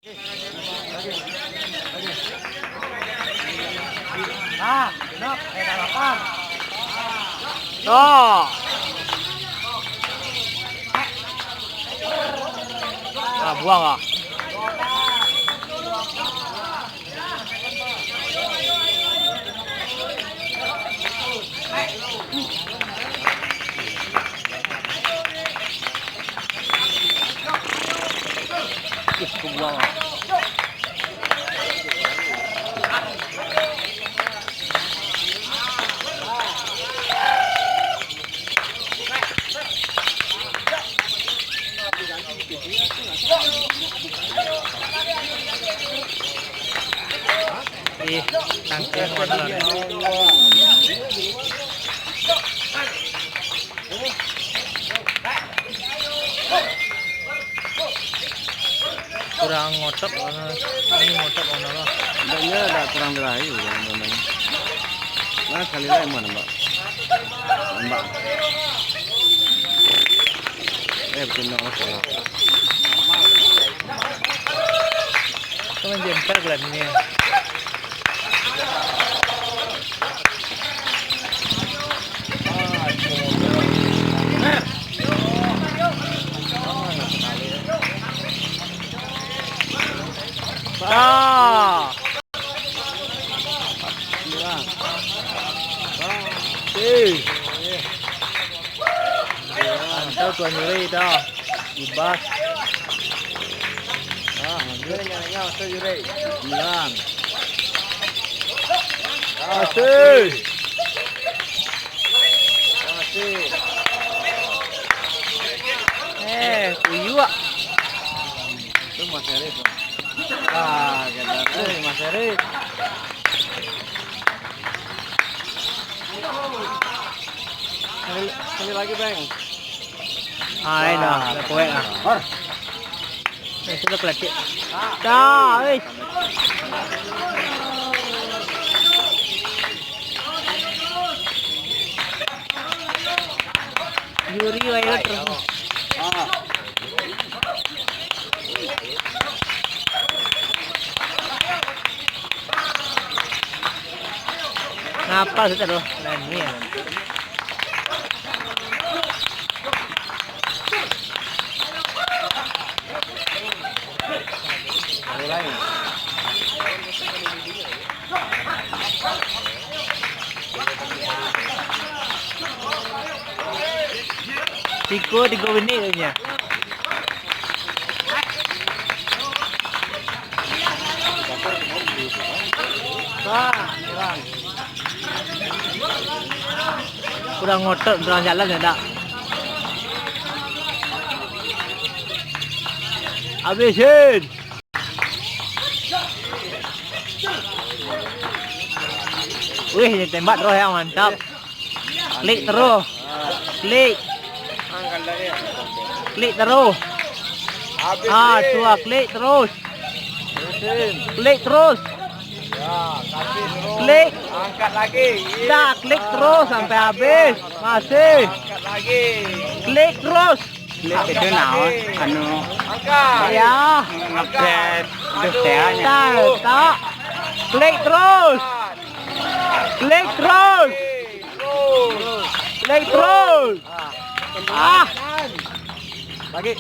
Nah, genap, delapan. Oh. Ah, buang ah. Buang ah. Tangkir warna kurang ngotok, ini ngotok mana lah? Mbaknya ada kurang berahi ya, namanya. Nah, kali lain mana mbak? Mbak. Betul nak masalah. Itu menjempel bulan ini. Ah. Mantap tuan Yuri dah. Ibas. Ambil nyanya Ustaz Yuri. 9. Asih. Uyu ah. Itu Mas Heri tuh. Kata Mas Heri. Sekali lagi, Bang. Ini dah, poek ah. Sudah pelatih. Dah, Yuri ayo terus. Ngapa sih tuh? Nah ini ya. Lain. Tiga ini kayaknya. Kurang ngotot, kurang jalan ya tak? Habisin. Wih, ini tembak terus ya, mantap. Klik terus. Klik. Klik terus. Tua klik terus. Klik terus. Klik. Angkat lagi. Dah, klik terus sampai habis. Masih. Angkat lagi. Klik terus. Klik itu naon? Anu. Angkat. Ya. Ngepet. Detailnya. Tak. Klik terus. Klik terus. Klik terus. Ah. Lagi.